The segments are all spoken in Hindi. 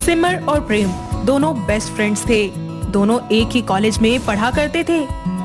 सिमर और प्रेम दोनों बेस्ट फ्रेंड्स थे। दोनों एक ही कॉलेज में पढ़ा करते थे।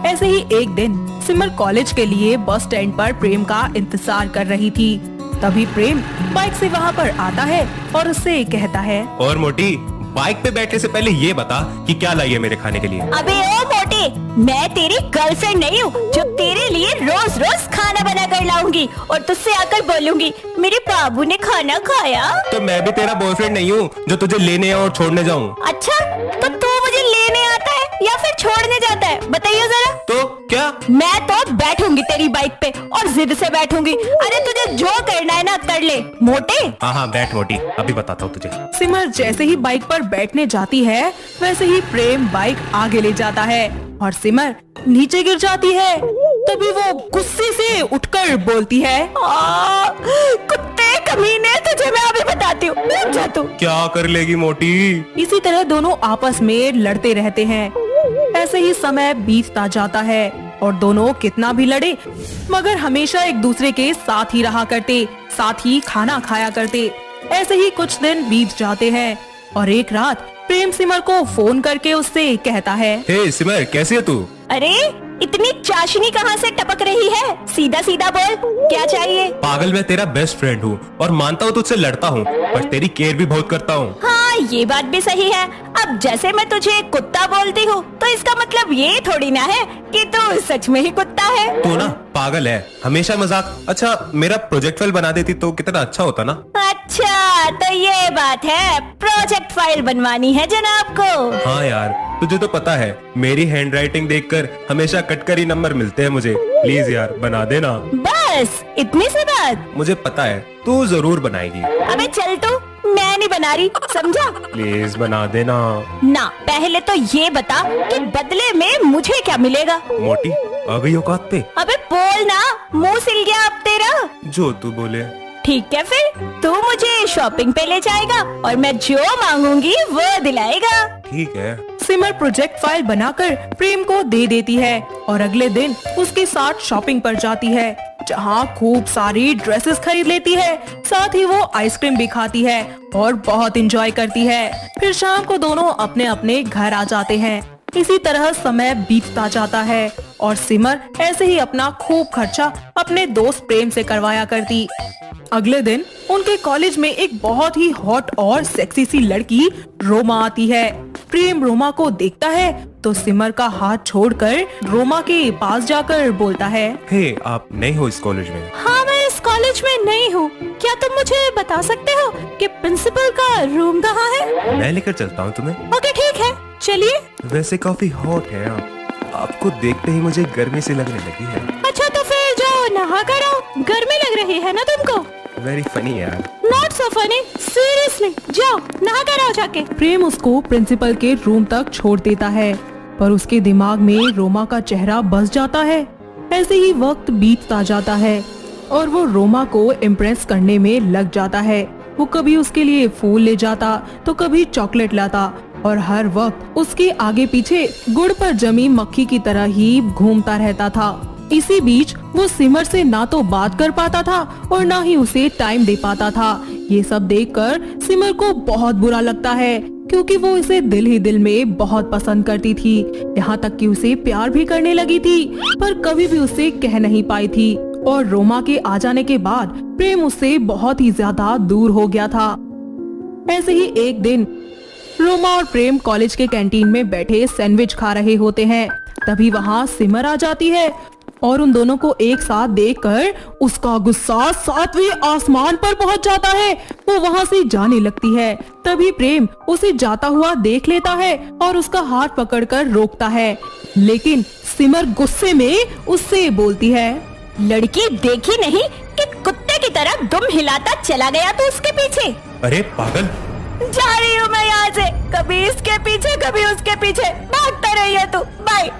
ऐसे ही एक दिन सिमर कॉलेज के लिए बस स्टैंड पर प्रेम का इंतजार कर रही थी। तभी प्रेम बाइक से वहाँ पर आता है और उससे कहता है, और मोटी, बाइक पे बैठने से पहले ये बता कि क्या लाई है मेरे खाने के लिए। अबे ओ मोटे, मैं तेरी गर्लफ्रेंड नहीं हूँ जो तेरे लिए रोज रोज खाना बना कर लाऊंगी और तुझसे आकर बोलूंगी मेरे बाबू ने खाना खाया। तो मैं भी तेरा बॉयफ्रेंड नहीं हूँ जो तुझे लेने और छोड़ने जाऊँ। अच्छा, तो तू मुझे लेने आता है या फिर छोड़ने जाता है, बताइए जरा। तो क्या? मैं तो बैठूंगी तेरी बाइक पे और जिद से बैठूंगी। अरे तुझे जो करना है ना कर ले मोटे। हाँ बैठ मोटी, अभी बताता हूँ तुझे। सिमर जैसे ही बाइक पर बैठने जाती है वैसे ही प्रेम बाइक आगे ले जाता है और सिमर नीचे गिर जाती है। तभी वो गुस्से से उठकर बोलती है, कुत्ते कमीने, तुझे मैं अभी बताती हूँ, जा तू। क्या कर लेगी मोटी? इसी तरह दोनों आपस में लड़ते रहते हैं। ऐसे ही समय बीतता जाता है और दोनों कितना भी लड़े मगर हमेशा एक दूसरे के साथ ही रहा करते, साथ ही खाना खाया करते। ऐसे ही कुछ दिन बीत जाते हैं और एक रात प्रेम सिमर को फोन करके उससे कहता है, हे सिमर, कैसी है तू? अरे इतनी चाशनी कहाँ से टपक रही है? सीधा सीधा बोल, क्या चाहिए? पागल, मैं तेरा बेस्ट फ्रेंड हूँ और मानता हूँ तुझसे लड़ता हूँ पर तेरी केयर भी बहुत करता हूँ। हाँ, ये बात भी सही है। अब जैसे मैं तुझे कुत्ता बोलती हूँ तो इसका मतलब ये थोड़ी ना है कि तू सच में ही कुत्ता है। तू ना पागल है, हमेशा मजाक। अच्छा, मेरा प्रोजेक्ट फाइल बना देती तो कितना अच्छा होता ना। अच्छा, तो ये बात है, प्रोजेक्ट फाइल बनवानी है जनाब को। हाँ यार, तुझे तो पता है मेरी हैंडराइटिंग देखकर हमेशा कटकरी नंबर मिलते हैं मुझे। प्लीज यार बना देना। बस इतनी सी बात? मुझे पता है तू जरूर बनाएगी। अबे चल तू, मैं नहीं बना रही, समझा? प्लीज बना देना ना, पहले तो ये बता कि बदले में मुझे क्या मिलेगा? मोटी, आ गई औकात पे। अबे बोल ना, मुंह सिल गया अब तेरा। जो तू बोले। ठीक है, फिर तू मुझे शॉपिंग पे ले जाएगा और मैं जो मांगूंगी वो दिलाएगा। ठीक है। सिमर प्रोजेक्ट फाइल बनाकर प्रेम को दे देती है और अगले दिन उसके साथ शॉपिंग पर जाती है जहाँ खूब सारी ड्रेसेस खरीद लेती है। साथ ही वो आइसक्रीम भी खाती है और बहुत एंजॉय करती है। फिर शाम को दोनों अपने अपने घर आ जाते हैं। इसी तरह समय बीतता जाता है और सिमर ऐसे ही अपना खूब खर्चा अपने दोस्त प्रेम से करवाया करती। अगले दिन उनके कॉलेज में एक बहुत ही हॉट और सेक्सी सी लड़की रोमा आती है। प्रेम रोमा को देखता है तो सिमर का हाथ छोड़कर रोमा के पास जाकर बोलता है, हे, आप नए हो इस कॉलेज में? हाँ, मैं इस कॉलेज में नई हूँ। क्या तुम मुझे बता सकते हो कि प्रिंसिपल का रूम कहाँ है? मैं लेकर चलता हूँ तुम्हें। ओके ठीक है, चलिए। वैसे काफी हॉट है आपको देखते ही मुझे गर्मी से लगने लगी है। अच्छा, तो फिर जाओ नहा कर आओ, गर्मी लग रही है ना तुमको? वेरी फनी यार। नॉट सो फनी, सीरियसली, जाओ नहा कर आओ जाके। प्रेम उसको प्रिंसिपल के रूम तक छोड़ देता है पर उसके दिमाग में रोमा का चेहरा बस जाता है। ऐसे ही वक्त बीतता जाता है और वो रोमा को इम्प्रेस करने में लग जाता है। वो कभी उसके लिए फूल ले जाता तो कभी चॉकलेट लाता और हर वक्त उसके आगे पीछे गुड़ पर जमी मक्खी की तरह ही घूमता रहता था। इसी बीच वो सिमर से ना तो बात कर पाता था और ना ही उसे टाइम दे पाता था। ये सब देखकर सिमर को बहुत बुरा लगता है क्योंकि वो इसे दिल ही दिल में बहुत पसंद करती थी। यहाँ तक कि उसे प्यार भी करने लगी थी पर कभी भी उसे कह नहीं पाई थी। और रोमा के आ जाने के बाद प्रेम उससे बहुत ही ज्यादा दूर हो गया था। ऐसे ही एक दिन रोमा और प्रेम कॉलेज के कैंटीन में बैठे सैंडविच खा रहे होते हैं। तभी वहाँ सिमर आ जाती है और उन दोनों को एक साथ देखकर उसका गुस्सा 7वें आसमान पर पहुंच जाता है। वो वहां से जाने लगती है। तभी प्रेम उसे जाता हुआ देख लेता है और उसका हाथ पकड़कर रोकता है। लेकिन सिमर गुस्से में उससे बोलती है, लड़की देखी नहीं कि कुत्ते की तरह दुम हिलाता चला गया तो उसके पीछे। अरे पागल, जा रही हूँ मैं यहाँ से, कभी इसके पीछे कभी उसके पीछे, भागता रहिए तू, बाय।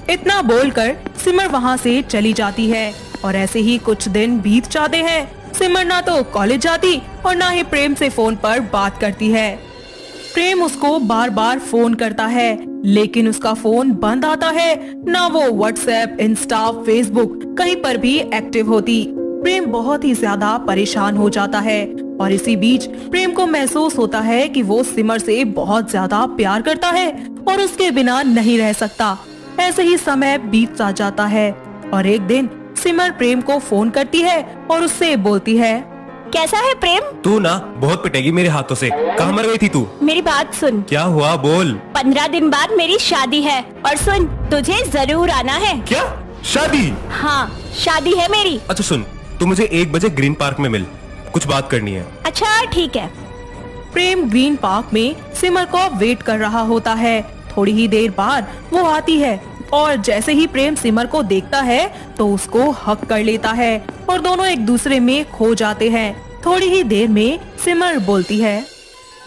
इतना बोलकर सिमर वहाँ से चली जाती है और ऐसे ही कुछ दिन बीत जाते हैं। सिमर ना तो कॉलेज जाती और ना ही प्रेम से फोन पर बात करती है। प्रेम उसको बार बार फोन करता है लेकिन उसका फोन बंद आता है। ना वो व्हाट्सएप, इंस्टा, फेसबुक कहीं पर भी एक्टिव होती। प्रेम बहुत ही ज्यादा परेशान हो जाता है और इसी बीच प्रेम को महसूस होता है कि वो सिमर से बहुत ज्यादा प्यार करता है और उसके बिना नहीं रह सकता। ऐसे ही समय बीतता जाता है और एक दिन सिमर प्रेम को फोन करती है और उससे बोलती है, कैसा है प्रेम? तू ना बहुत पिटेगी मेरे हाथों से। कहाँ मर गई थी तू? मेरी बात सुन। क्या हुआ, बोल। 15 दिन बाद मेरी शादी है और सुन, तुझे जरूर आना है। क्या शादी? हाँ, शादी है मेरी। अच्छा सुन, तू मुझे 1 बजे ग्रीन पार्क में मिल, कुछ बात करनी है। अच्छा ठीक है। प्रेम ग्रीन पार्क में सिमर को वेट कर रहा होता है। थोड़ी ही देर बाद वो आती है और जैसे ही प्रेम सिमर को देखता है तो उसको हक कर लेता है और दोनों एक दूसरे में खो जाते हैं। थोड़ी ही देर में सिमर बोलती है,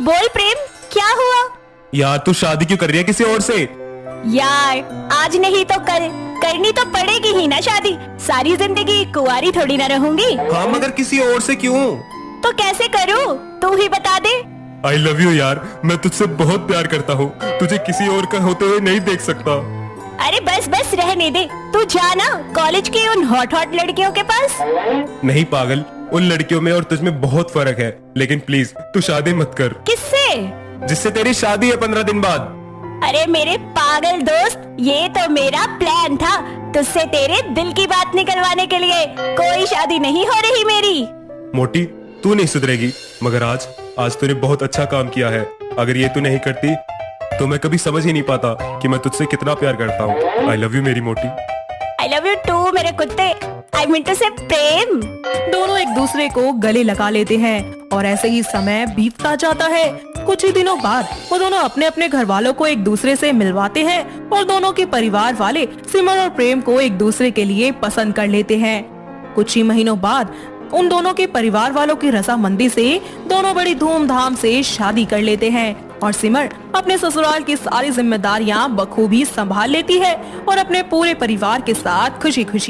बोल प्रेम, क्या हुआ? यार तू शादी क्यों कर रही है किसी और से? यार आज नहीं तो कल करनी तो पड़ेगी ही ना शादी। सारी जिंदगी कुंवारी थोड़ी ना रहूंगी। हाँ मगर किसी और से क्यों? तो कैसे करूँ, तू ही बता दे। आई लव यू यार, मैं तुझसे बहुत प्यार करता हूँ, तुझे किसी और का होते हुए नहीं देख सकता। अरे बस बस रहने दे, तू जाना कॉलेज की उन हॉट हॉट लड़कियों के पास। नहीं पागल, उन लड़कियों में और तुझ में बहुत फर्क है। लेकिन प्लीज तू शादी मत कर। किससे? जिससे तेरी शादी है 15 दिन बाद। अरे मेरे पागल दोस्त, ये तो मेरा प्लान था, तुझसे तेरे दिल की बात निकलवाने के लिए। कोई शादी नहीं हो रही मेरी। मोटी, तू नहीं सुधरेगी, मगर आज तूने बहुत अच्छा काम किया है। अगर ये तू नहीं करती तो मैं कभी समझ ही नहीं पाता कि मैं तुझसे कितना प्यार करता हूँ। आई लव यू मेरी मोटी। आई लव यू टू मेरे कुत्ते। आई मीन टू से प्रेम। दोनों एक दूसरे को गले लगा लेते हैं और ऐसे ही समय बीतता जाता है। कुछ ही दिनों बाद वो दोनों अपने अपने घर वालों को एक दूसरे से मिलवाते हैं और दोनों के परिवार वाले सिमर और प्रेम को एक दूसरे के लिए पसंद कर लेते हैं। कुछ ही महीनों बाद उन दोनों के परिवार वालों की रजामंदी से दोनों बड़ी धूमधाम से शादी कर लेते हैं और सिमर अपने ससुराल की सारी जिम्मेदारियां बखूबी संभाल लेती है और अपने पूरे परिवार के साथ खुशी खुशी